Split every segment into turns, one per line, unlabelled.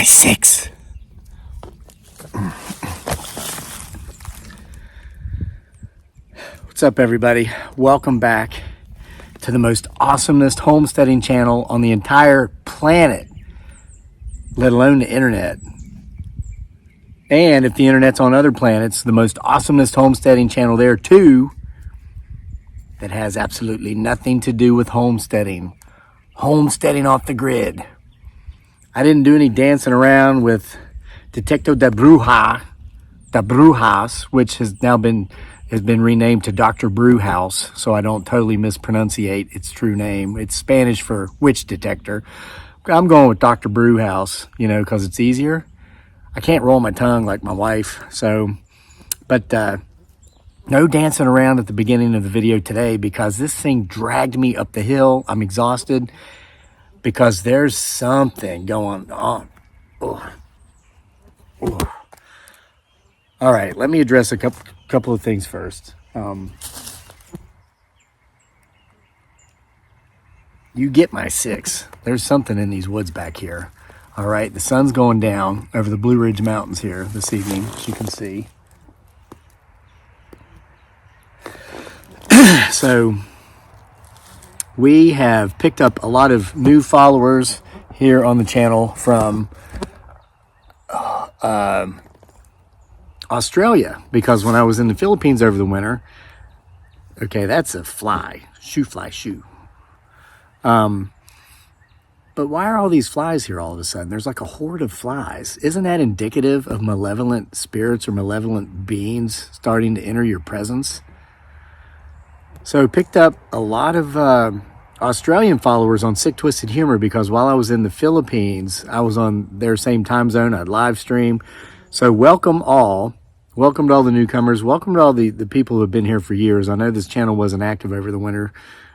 my 6. What's up, everybody? Welcome back to the most awesomest homesteading channel on the entire planet, let alone the internet. And if the internet's on other planets, the most awesomest homesteading channel there too, that has absolutely nothing to do with homesteading. Homesteading off the grid. I didn't do any dancing around with Detecto de Brujas, which has now been renamed to Dr. Brewhouse, so I don't totally mispronunciate its true name. It's Spanish for witch detector. I'm going with Dr. Brewhouse, because it's easier. I can't roll my tongue like my wife, but no dancing around at the beginning of the video today because this thing dragged me up the hill. I'm exhausted because there's something going on. Oh. Oh. All right, let me address a couple of things first. You get my 6. There's something in these woods back here. All right, the sun's going down over the Blue Ridge Mountains here this evening, as you can see. So we have picked up a lot of new followers here on the channel from Australia, because when I was in the Philippines over the winter, okay, that's a fly, shoe. But why are all these flies here all of a sudden? There's like a horde of flies. Isn't that indicative of malevolent spirits or malevolent beings starting to enter your presence? So I picked up a lot of Australian followers on Sick Twisted Humor because while I was in the Philippines, I was on their same time zone. I'd live stream. So welcome all. Welcome to all the newcomers. Welcome to all the people who have been here for years. I know this channel wasn't active over the winter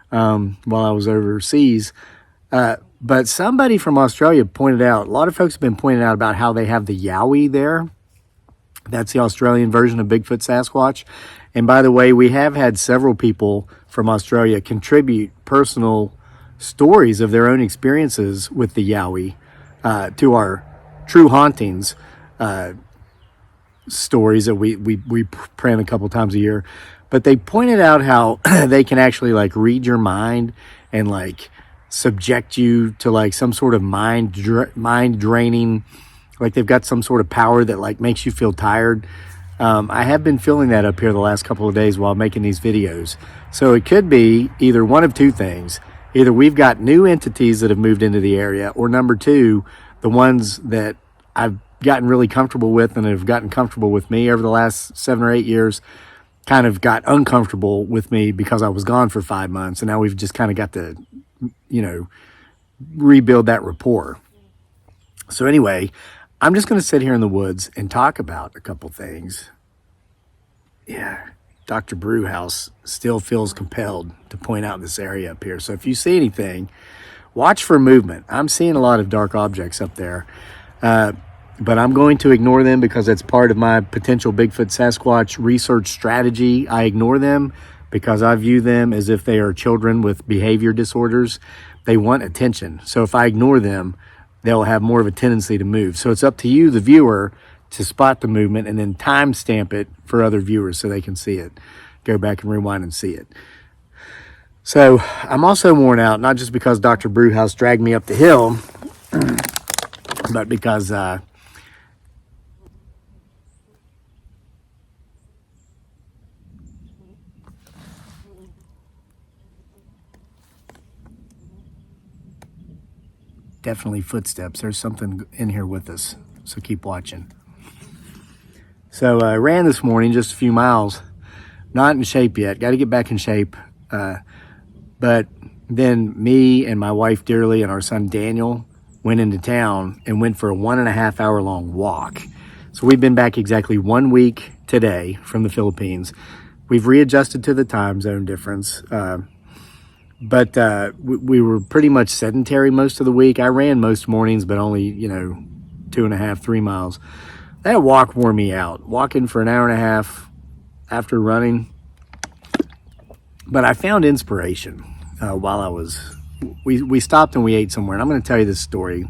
while I was overseas. But somebody from Australia pointed out, a lot of folks have been pointing out about how they have the Yowie there. That's the Australian version of Bigfoot Sasquatch. And by the way, we have had several people from Australia contribute personal stories of their own experiences with the Yowie to our True Hauntings stories that we print a couple times a year. But they pointed out how they can actually read your mind and subject you to some sort of mind draining, they've got some sort of power that makes you feel tired. I have been feeling that up here the last couple of days while making these videos. So it could be either one of two things. Either we've got new entities that have moved into the area, or number two, the ones that I've gotten really comfortable with and have gotten comfortable with me over the last 7 or 8 years kind of got uncomfortable with me because I was gone for 5 months. And now we've just kind of got to, rebuild that rapport. So anyway, I'm just going to sit here in the woods and talk about a couple things. Yeah, Dr. Brewhouse still feels compelled to point out this area up here. So if you see anything, watch for movement. I'm seeing a lot of dark objects up there. But I'm going to ignore them because that's part of my potential Bigfoot Sasquatch research strategy. I ignore them because I view them as if they are children with behavior disorders. They want attention. So if I ignore them, they'll have more of a tendency to move. So it's up to you, the viewer, to spot the movement and then timestamp it for other viewers so they can see it. Go back and rewind and see it. So I'm also worn out, not just because Dr. Brewhouse dragged me up the hill, but because definitely footsteps. There's something in here with us, so keep watching. So I ran this morning just a few miles, not in shape yet, got to get back in shape. But then me and my wife Dearly and our son Daniel went into town and went for a 1.5 hour long walk. So we've been back exactly 1 week today from the Philippines. We've readjusted to the time zone difference. But we were pretty much sedentary most of the week. I ran most mornings, but only, 2.5, 3 miles. That walk wore me out. Walking for an hour and a half after running. But I found inspiration while I was... We stopped and we ate somewhere. And I'm going to tell you this story.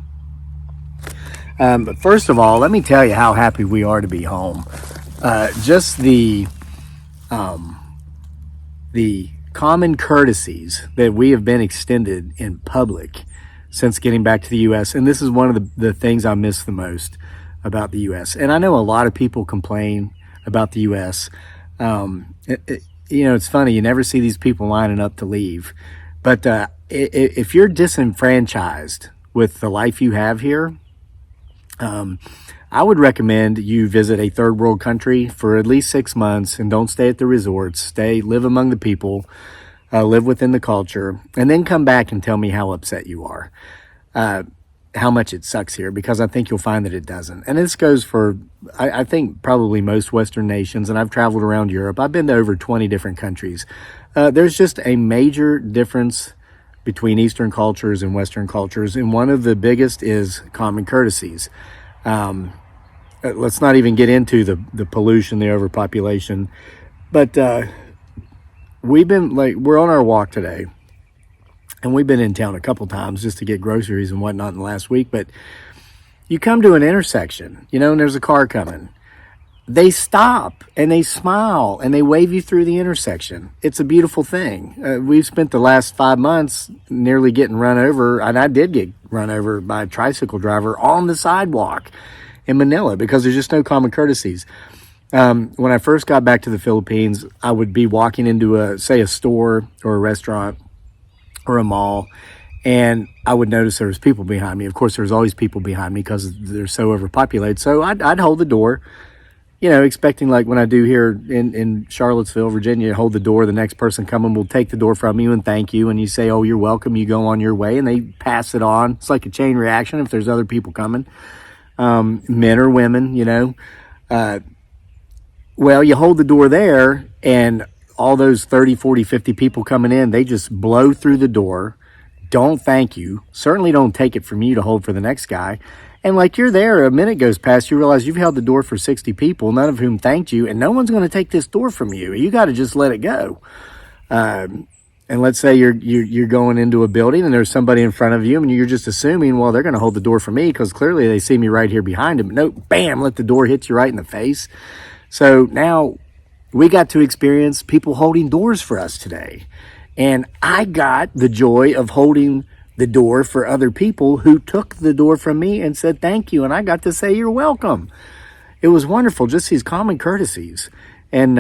But first of all, let me tell you how happy we are to be home. Just the common courtesies that we have been extended in public since getting back to the U.S. And this is one of the things I miss the most about the U.S. And I know a lot of people complain about the U.S. It's funny. You never see these people lining up to leave. But if you're disenfranchised with the life you have here, I would recommend you visit a third world country for at least 6 months and don't stay at the resorts. Live among the people, live within the culture, and then come back and tell me how upset you are, how much it sucks here, because I think you'll find that it doesn't. And this goes for, I think, probably most Western nations, and I've traveled around Europe. I've been to over 20 different countries. There's just a major difference between Eastern cultures and Western cultures, and one of the biggest is common courtesies. Let's not even get into the pollution, the overpopulation, but we're on our walk today, and we've been in town a couple times just to get groceries and whatnot in the last week. But you come to an intersection, and there's a car coming. They stop and they smile and they wave you through the intersection. It's a beautiful thing. We've spent the last 5 months nearly getting run over, and I did get run over by a tricycle driver on the sidewalk in Manila because there's just no common courtesies. When I first got back to the Philippines, I would be walking into a store or a restaurant or a mall, and I would notice there was people behind me. Of course, there's always people behind me because they're so overpopulated. So I'd hold the door, expecting, like when I do here in Charlottesville, Virginia, hold the door. The next person coming will take the door from you and thank you. And you say, "Oh, you're welcome." You go on your way and they pass it on. It's like a chain reaction if there's other people coming, men or women, Well, you hold the door there, and all those 30, 40, 50 people coming in, they just blow through the door, don't thank you, certainly don't take it from you to hold for the next guy. And like you're there, a minute goes past, you realize you've held the door for 60 people, none of whom thanked you, and no one's going to take this door from you. You got to just let it go. And let's say you're going into a building and there's somebody in front of you, and you're just assuming, well, they're going to hold the door for me because clearly they see me right here behind them. No, bam, let the door hit you right in the face. So now we got to experience people holding doors for us today. And I got the joy of holding the door for other people who took the door from me and said thank you. And I got to say, "You're welcome." It was wonderful, just these common courtesies. And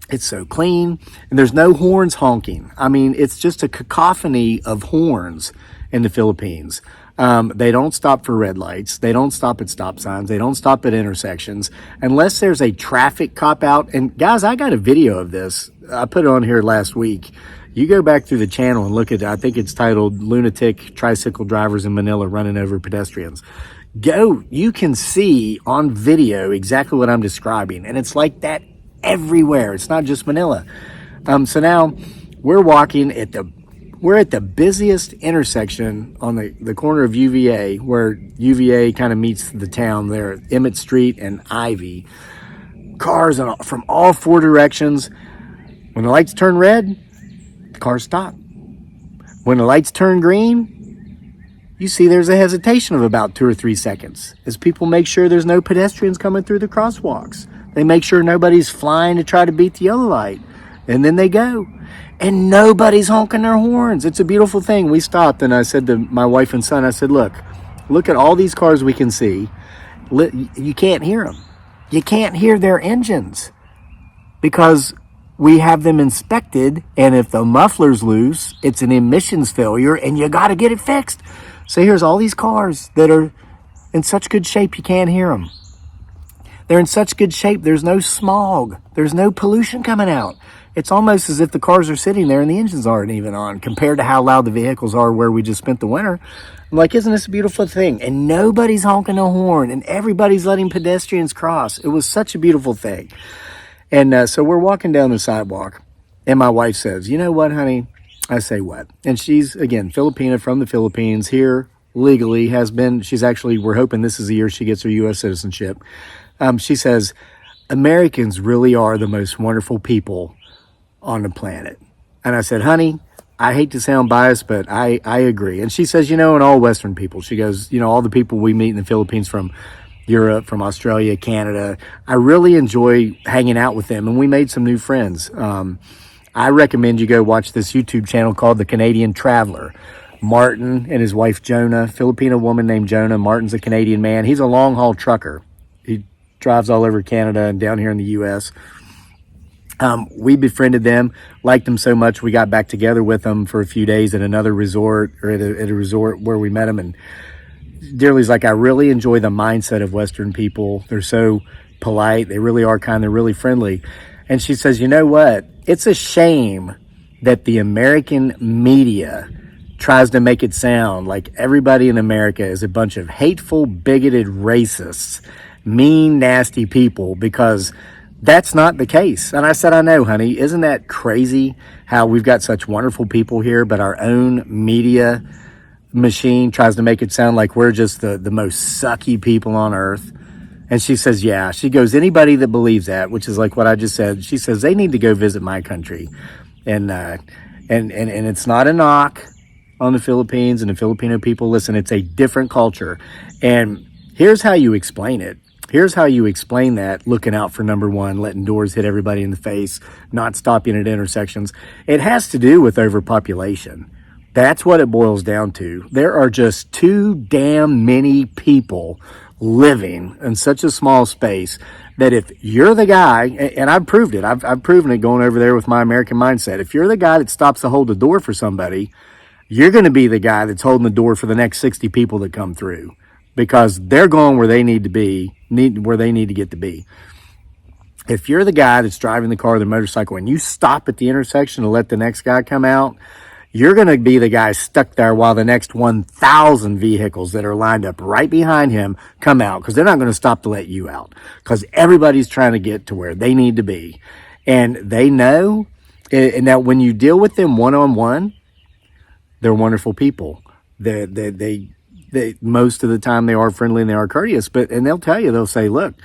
it's so clean, and there's no horns honking. I mean, it's just a cacophony of horns in the Philippines. They don't stop for red lights. They don't stop at stop signs. They don't stop at intersections unless there's a traffic cop out. And guys, I got a video of this. I put it on here last week. You go back through the channel and look at it. I think it's titled "Lunatic Tricycle Drivers in Manila Running Over Pedestrians." You can see on video exactly what I'm describing. And it's like that everywhere. It's not just Manila. So now we're walking we're at the busiest intersection on the corner of UVA, where UVA kind of meets the town there, Emmett Street and Ivy. Cars from all four directions. When the lights turn red, the cars stop. When the lights turn green, you see there's a hesitation of about 2 or 3 seconds as people make sure there's no pedestrians coming through the crosswalks. They make sure nobody's flying to try to beat the yellow light. And then they go. And nobody's honking their horns. It's a beautiful thing. We stopped, and I said to my wife and son, I said, look at all these cars we can see. You can't hear them. You can't hear their engines because we have them inspected, and if the muffler's loose, it's an emissions failure, and you got to get it fixed. So here's all these cars that are in such good shape you can't hear them. They're in such good shape, there's no smog. There's no pollution coming out. It's almost as if the cars are sitting there and the engines aren't even on compared to how loud the vehicles are where we just spent the winter. I'm like, isn't this a beautiful thing? And nobody's honking a horn, and everybody's letting pedestrians cross. It was such a beautiful thing. And so we're walking down the sidewalk, and my wife says, "You know what, honey?" I say, "What?" And she's, again, Filipina from the Philippines, here legally, has been. We're hoping this is the year she gets her U.S. citizenship. She says, "Americans really are the most wonderful people on the planet." And I said, "Honey, I hate to sound biased, but I agree. And she says, you know, and all Western people, she goes, you know, all the people we meet in the Philippines from Europe, from Australia, Canada, I really enjoy hanging out with them. And we made some new friends. I recommend you go watch this YouTube channel called The Canadian Traveler. Martin and his wife Jonah, Filipino woman named Jonah. Martin's a Canadian man. He's a long haul trucker. He drives all over Canada and down here in the U.S. We befriended them, liked them so much, we got back together with them for a few days at another resort, or at a resort where we met them. And Dearly's like, I really enjoy the mindset of Western people. They're so polite. They really are kind. They're really friendly. And she says, you know what? It's a shame that the American media tries to make it sound like everybody in America is a bunch of hateful, bigoted racists, mean, nasty people, because that's not the case. And I said, I know, honey, isn't that crazy how we've got such wonderful people here, but our own media machine tries to make it sound like we're just the most sucky people on earth. And she says, yeah. She goes, anybody that believes that, which is like what I just said, she says they need to go visit my country. And it's not a knock on the Philippines and the Filipino people. Listen, it's a different culture. And here's how you explain it. Here's how you explain that: looking out for number one, letting doors hit everybody in the face, not stopping at intersections. It has to do with overpopulation. That's what it boils down to. There are just too damn many people living in such a small space that if you're the guy, and I've proved it, I've proven it going over there with my American mindset. If you're the guy that stops to hold the door for somebody, you're going to be the guy that's holding the door for the next 60 people that come through, because they're going where they need to be, where they need to get to be. If you're the guy that's driving the car or the motorcycle and you stop at the intersection to let the next guy come out, you're going to be the guy stuck there while the next 1,000 vehicles that are lined up right behind him come out, because they're not going to stop to let you out, because everybody's trying to get to where they need to be. And they know, and that when you deal with them one-on-one, they're wonderful people. They most of the time they are friendly and they are courteous, and they'll tell you, they'll say, look,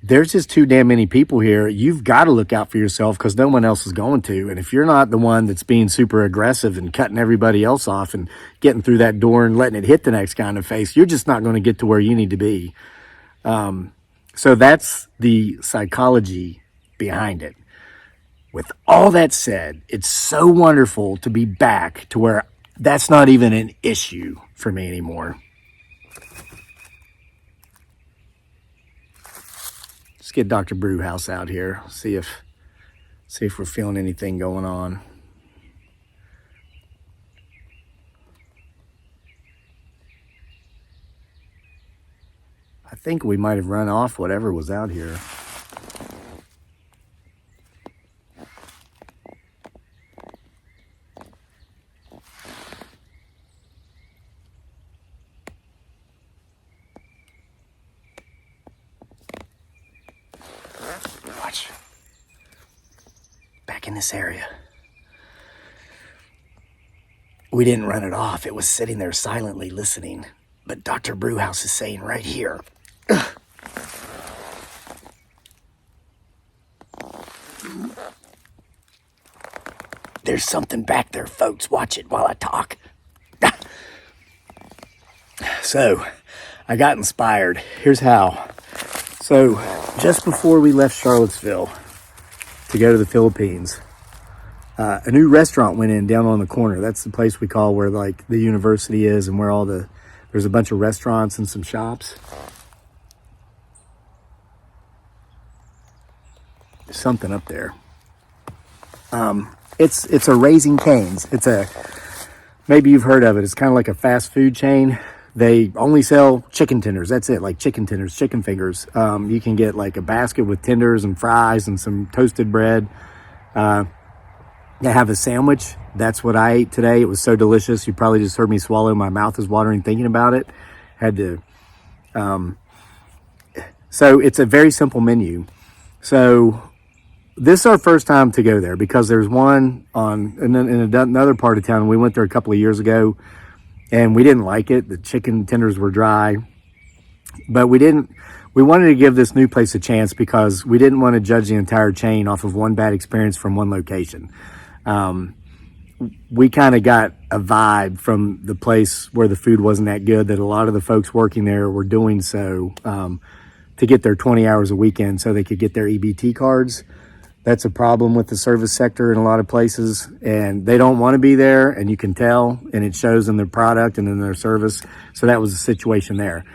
there's just too damn many people here. You've got to look out for yourself, because no one else is going to. And if you're not the one that's being super aggressive and cutting everybody else off and getting through that door and letting it hit the next guy in the face, you're just not going to get to where you need to be. So that's the psychology behind it. With all that said, it's so wonderful to be back to where that's not even an issue for me anymore. Let's get Dr. Brewhouse out here. See if we're feeling anything going on. I think we might have run off whatever was out here. Watch. Back in this area. We didn't run it off. It was sitting there silently listening. But Dr. Brewhouse is saying right here. There's something back there, folks. Watch it while I talk. So, I got inspired. Here's how. So, just before we left Charlottesville to go to the Philippines, a new restaurant went in down on the corner. That's the place we call where like the university is, and where there's a bunch of restaurants and some shops. There's something up there. It's a Raising Cane's. Maybe you've heard of it. It's kind of like a fast food chain. They only sell chicken tenders. That's it, like chicken tenders, chicken fingers. You can get like a basket with tenders and fries and some toasted bread. They have a sandwich. That's what I ate today. It was so delicious. You probably just heard me swallow. My mouth is watering thinking about it. So it's a very simple menu. So this is our first time to go there, because there's one in another part of town. We went there a couple of years ago, and we didn't like it. The chicken tenders were dry, but we wanted to give this new place a chance, because we didn't want to judge the entire chain off of one bad experience from one location. we kind of got a vibe from the place where the food wasn't that good that a lot of the folks working there were doing so to get their 20 hours a weekend so they could get their EBT cards. That's a problem with the service sector in a lot of places, and they don't want to be there, and you can tell, and it shows in their product and in their service. So that was the situation there.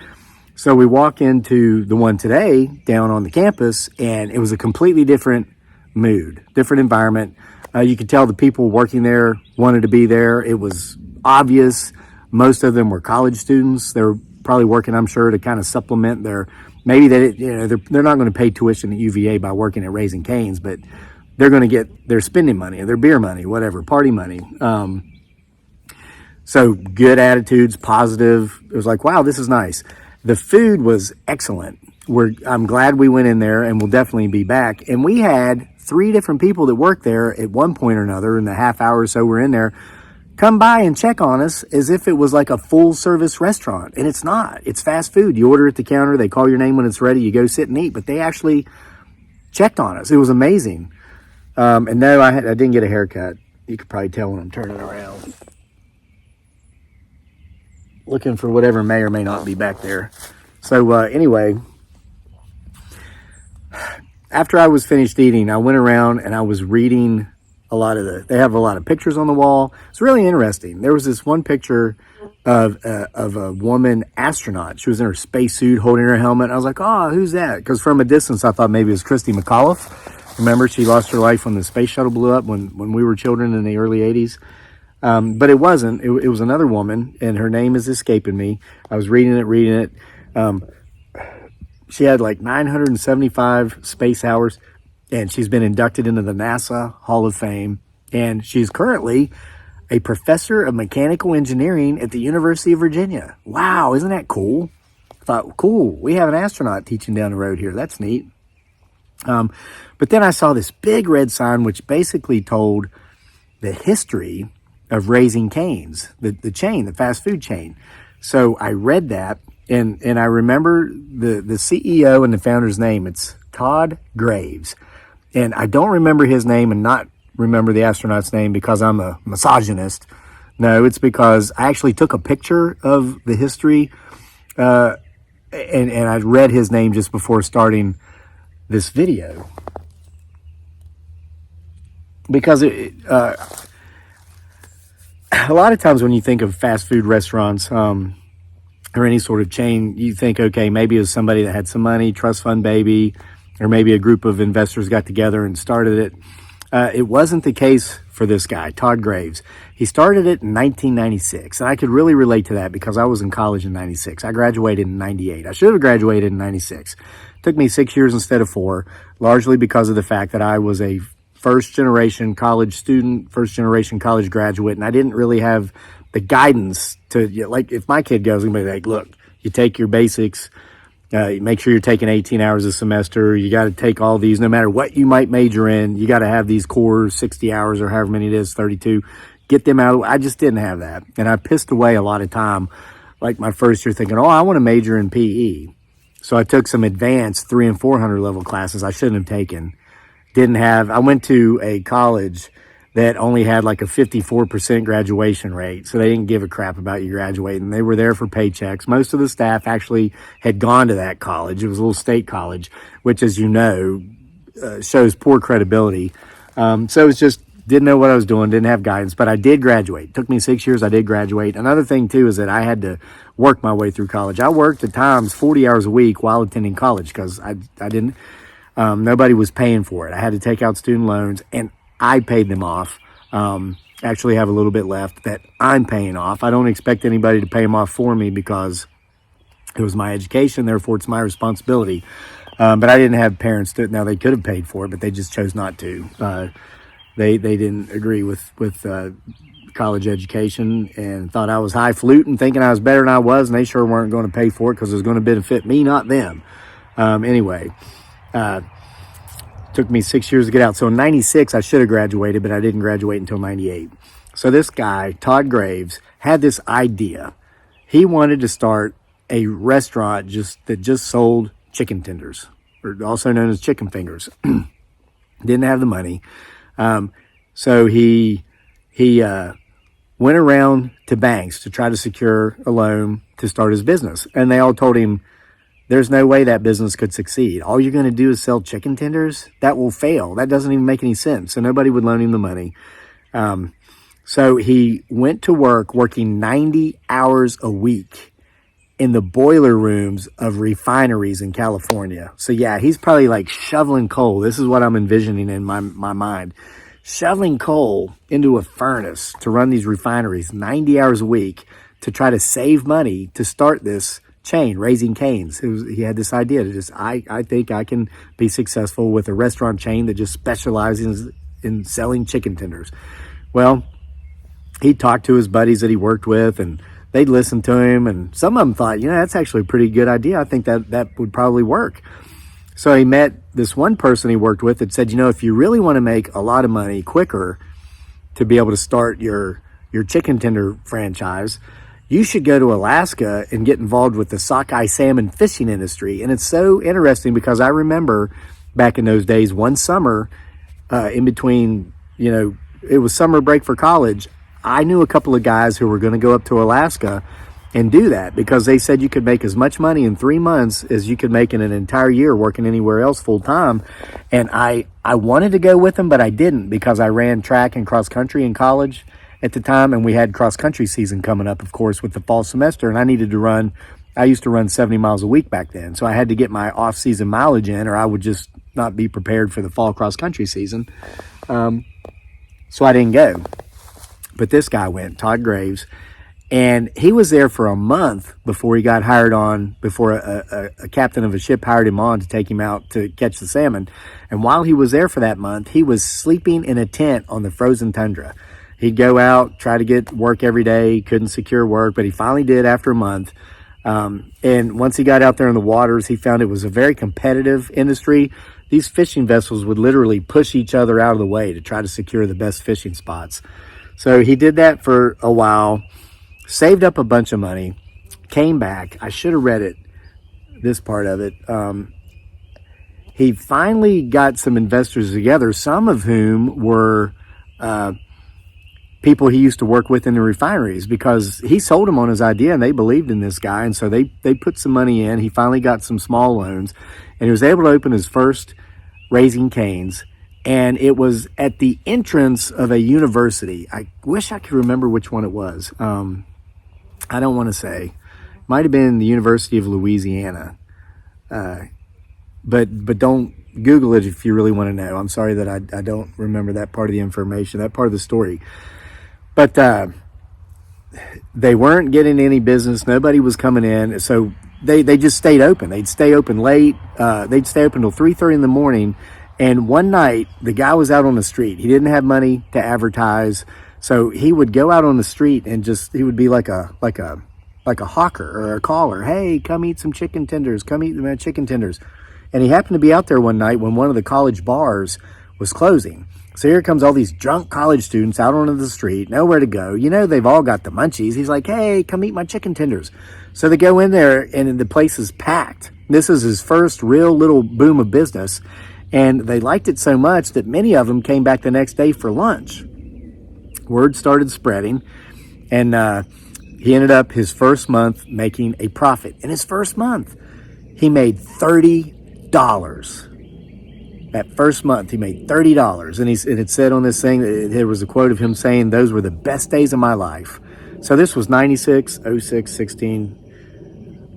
So we walk into the one today down on the campus, and it was a completely different mood, different environment. You could tell the people working there wanted to be there. It was obvious. Most of them were college students. They were probably working, I'm sure, to kind of supplement their, maybe they're not going to pay tuition at UVA by working at Raising Cane's, but they're going to get their spending money, their beer money, whatever, party money. So good attitudes, positive. It was like, wow, this is nice. The food was excellent. I'm glad we went in there, and we'll definitely be back. And we had 3 different people that worked there at one point or another in the half hour or so we're in there come by and check on us as if it was like a full service restaurant. And it's not. It's fast food. You order at the counter, they call your name when it's ready, you go sit and eat. But they actually checked on us. It was amazing. And no, I didn't get a haircut. You could probably tell when I'm turning around. Looking for whatever may or may not be back there. So anyway, after I was finished eating, I went around and I was reading they have a lot of pictures on the wall. It's really interesting. There was this one picture of a woman astronaut. She was in her spacesuit holding her helmet. I was like, oh, who's that? Because from a distance, I thought maybe it was Christy McAuliffe. Remember, she lost her life when the space shuttle blew up when we were children in the early 80s. But it wasn't. It was another woman, and her name is escaping me. I was reading it. She had like 975 space hours, and she's been inducted into the NASA Hall of Fame. And she's currently a professor of mechanical engineering at the University of Virginia. Wow, isn't that cool? I thought, cool, we have an astronaut teaching down the road here. That's neat. But then I saw this big red sign, which basically told the history of Raising Cane's, the chain, the fast food chain. So I read that, and I remember the CEO and the founder's name. It's Todd Graves. And I don't remember his name and not remember the astronaut's name because I'm a misogynist. No, it's because I actually took a picture of the history, and I read his name just before starting this video. Because a lot of times when you think of fast food restaurants or any sort of chain, you think, okay, maybe it was somebody that had some money, trust fund baby, or maybe a group of investors got together and started it. It wasn't the case for this guy, Todd Graves. He started it in 1996, and I could really relate to that because I was in college in 96. I graduated in 98. I should have graduated in 96. It took me 6 years instead of 4, largely because of the fact that I was a first-generation college student, first-generation college graduate, and I didn't really have the guidance to, like, if my kid goes, I'm going to be like, look, you take your basics, you make sure you're taking 18 hours a semester, you got to take all these, no matter what you might major in, you got to have these core 60 hours or however many it is, 32, get them out. I just didn't have that, and I pissed away a lot of time, like my first year thinking, I want to major in PE. So I took some advanced 300 and 400 level classes I shouldn't have taken. I went to a college that only had like a 54% graduation rate. So they didn't give a crap about you graduating. They were there for paychecks. Most of the staff actually had gone to that college. It was a little state college, which, as you know, shows poor credibility. So it was just, didn't know what I was doing, didn't have guidance, but I did graduate. It took me 6 years. I did graduate. Another thing too is that I had to work my way through college. I worked at times 40 hours a week while attending college because I didn't, nobody was paying for it. I had to take out student loans, and I paid them off. Actually have a little bit left that I'm paying off. I don't expect anybody to pay them off for me because it was my education, therefore it's my responsibility. But I didn't have parents that, now they could have paid for it, but they just chose not to. They didn't agree with college education and thought I was highfalutin, thinking I was better than I was, and they sure weren't going to pay for it because it was going to benefit me, not them. Anyway, took me 6 years to get out. So in 96, I should have graduated, but I didn't graduate until 98. So this guy, Todd Graves, had this idea. He wanted to start a restaurant that just sold chicken tenders, or also known as chicken fingers. Didn't have the money. So he he went around to banks to try to secure a loan to start his business. And they all told him, there's no way that business could succeed. All you're going to do is sell chicken tenders? That will fail. That doesn't even make any sense. So nobody would loan him the money. So he went to work working 90 hours a week in the boiler rooms of refineries in California. So yeah, he's probably like shoveling coal. This is what I'm envisioning in my mind. Shoveling coal into a furnace to run these refineries 90 hours a week to try to save money to start this chain, Raising Cane's. He had this idea to just, I think I can be successful with a restaurant chain that just specializes in selling chicken tenders. Well, he talked to his buddies that he worked with, and they'd listen to him, and some of them thought, that's actually a pretty good idea. I think that would probably work. So he met this one person he worked with that said, if you really want to make a lot of money quicker to be able to start your chicken tender franchise, you should go to Alaska and get involved with the sockeye salmon fishing industry. And it's so interesting because I remember back in those days, one summer in between, it was summer break for college. I knew a couple of guys who were going to go up to Alaska and do that because they said you could make as much money in 3 months as you could make in an entire year working anywhere else full time. And I wanted to go with them, but I didn't because I ran track and cross country in college at the time. And we had cross country season coming up, of course, with the fall semester. And I used to run 70 miles a week back then. So I had to get my off season mileage in, or I would just not be prepared for the fall cross country season. So I didn't go. But this guy went, Todd Graves, and he was there for a month before he got hired on, before a captain of a ship hired him on to take him out to catch the salmon. And while he was there for that month, he was sleeping in a tent on the frozen tundra. He'd go out, try to get work every day, couldn't secure work, but he finally did after a month. And once he got out there in the waters, he found it was a very competitive industry. These fishing vessels would literally push each other out of the way to try to secure the best fishing spots. So he did that for a while, saved up a bunch of money, came back. I should have read it, this part of it. He finally got some investors together, some of whom were people he used to work with in the refineries, because he sold them on his idea and they believed in this guy. And so they put some money in. He finally got some small loans and he was able to open his first Raising Cane's. And it was at the entrance of a university. I wish I could remember which one it was. I don't want to say. Might have been the University of Louisiana. But don't Google it if you really want to know. I'm sorry that I don't remember that part of the information, that part of the story. But they weren't getting any business. Nobody was coming in. So they just stayed open. They'd stay open late. They'd stay open till 3:30 in the morning. And one night, the guy was out on the street. He didn't have money to advertise. So he would go out on the street and he would be like a hawker or a caller. Hey, come eat some chicken tenders. Come eat my chicken tenders. And he happened to be out there one night when one of the college bars was closing. So here comes all these drunk college students out onto the street, nowhere to go. They've all got the munchies. He's like, hey, come eat my chicken tenders. So they go in there and the place is packed. This is his first real little boom of business. And they liked it so much that many of them came back the next day for lunch. Word started spreading, and he ended up his first month making a profit. In his first month, he made $30. That first month, he made $30. And it said on this thing, there was a quote of him saying, those were the best days of my life. So this was 96, 06, 16,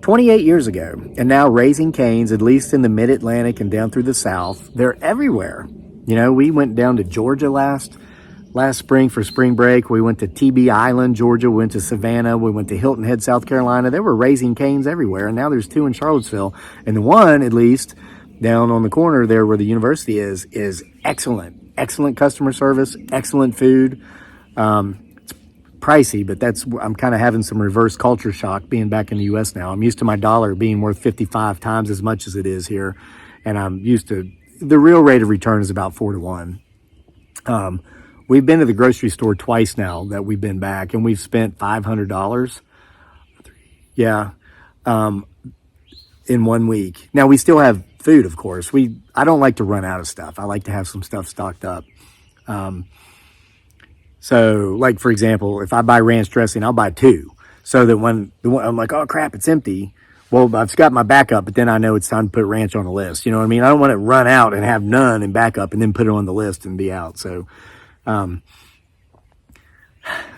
28 years ago. And now Raising Cane's, at least in the mid-Atlantic and down through the South, they're everywhere. We went down to Georgia last spring for spring break. We went to TB Island, Georgia. We went to Savannah. We went to Hilton Head, South Carolina. There were Raising Cane's everywhere. And now there's 2 in Charlottesville. And the one, at least, down on the corner there where the university is excellent. Excellent customer service, excellent food. It's pricey, but I'm kind of having some reverse culture shock being back in the U.S. now. I'm used to my dollar being worth 55 times as much as it is here. And I'm used to, the real rate of return is about 4 to 1. We've been to the grocery store twice now that we've been back, and we've spent $500. Yeah. In 1 week. Now we still have food, of course. I don't like to run out of stuff. I like to have some stuff stocked up. So, like, for example, if I buy ranch dressing, I'll buy 2. So that when I'm like, oh crap, it's empty. Well, I've got my backup, but then I know it's time to put ranch on the list. You know what I mean? I don't want to run out and have none in backup and then put it on the list and be out. So, I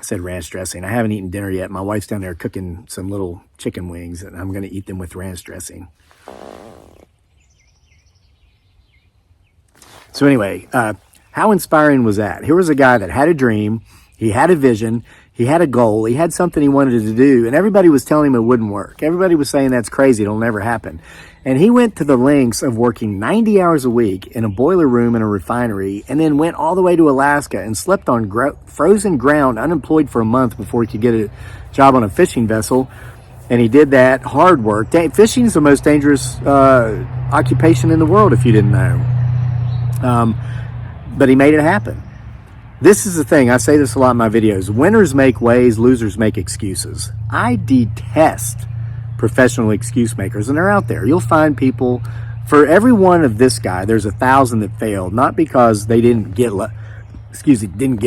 said ranch dressing. I haven't eaten dinner yet. My wife's down there cooking some little chicken wings, and I'm going to eat them with ranch dressing. So anyway, how inspiring was that? Here was a guy that had a dream. He had a vision. He had a goal. He had something he wanted to do, and everybody was telling him it wouldn't work. Everybody was saying that's crazy. It'll never happen. And he went to the lengths of working 90 hours a week in a boiler room in a refinery, and then went all the way to Alaska and slept on frozen ground, unemployed for a month before he could get a job on a fishing vessel. And he did that hard work. Fishing is the most dangerous occupation in the world, if you didn't know. But he made it happen. This is the thing. I say this a lot in my videos. Winners make ways, losers make excuses. I detest professional excuse makers, and they're out there. You'll find people, for every one of this guy, there's 1,000 that failed, not because they didn't get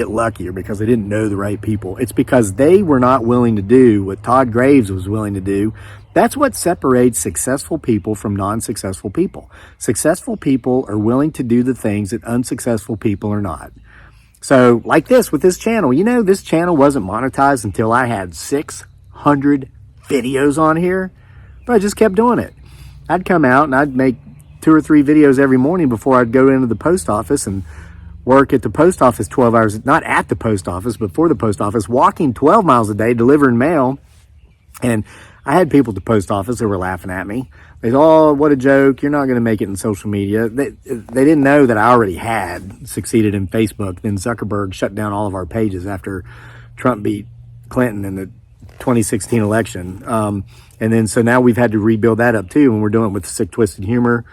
lucky or because they didn't know the right people. It's because they were not willing to do what Todd Graves was willing to do. That's what separates successful people from non-successful people. Successful people are willing to do the things that unsuccessful people are not. So like this with this channel, this channel wasn't monetized until I had 600 videos on here, but I just kept doing it. I'd come out and I'd make 2 or 3 videos every morning before I'd go into the post office and work at the post office 12 hours, not at the post office, but for the post office, walking 12 miles a day, delivering mail. And I had people at the post office that were laughing at me. They said, oh, what a joke. You're not going to make it in social media. They didn't know that I already had succeeded in Facebook. Then Zuckerberg shut down all of our pages after Trump beat Clinton in the 2016 election. And then so now we've had to rebuild that up too. And we're doing it with Sick Twisted Humor.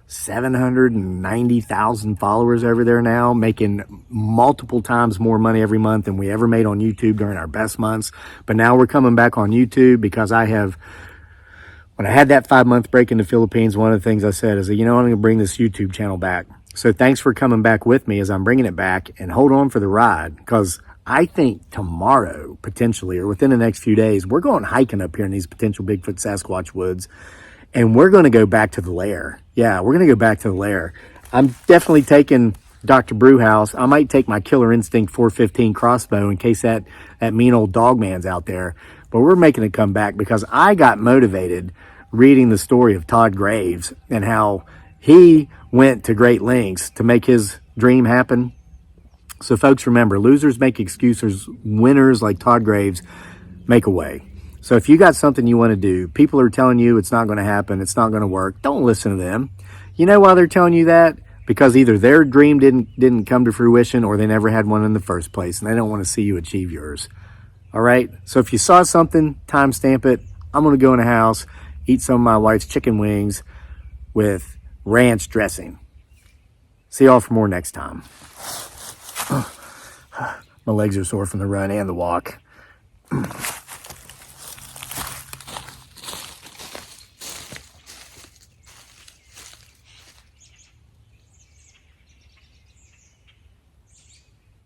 790,000 followers over there now, making multiple times more money every month than we ever made on YouTube during our best months. But now we're coming back on YouTube because when I had that 5-month break in the Philippines, one of the things I said is, I'm going to bring this YouTube channel back. So thanks for coming back with me as I'm bringing it back, and hold on for the ride, because I think tomorrow, potentially, or within the next few days, we're going hiking up here in these potential Bigfoot Sasquatch woods. And we're going to go back to the lair. Yeah, we're going to go back to the lair. I'm definitely taking Dr. Brewhouse. I might take my Killer Instinct 415 crossbow in case that mean old dog man's out there. But we're making it come back because I got motivated reading the story of Todd Graves and how he went to great lengths to make his dream happen. So folks, remember, losers make excuses. Winners like Todd Graves make a way. So if you got something you want to do, people are telling you it's not going to happen, it's not going to work, don't listen to them. You know why they're telling you that? Because either their dream didn't come to fruition, or they never had one in the first place, and they don't want to see you achieve yours. All right? So if you saw something, timestamp it. I'm going to go in the house, eat some of my wife's chicken wings with ranch dressing. See y'all for more next time. My legs are sore from the run and the walk.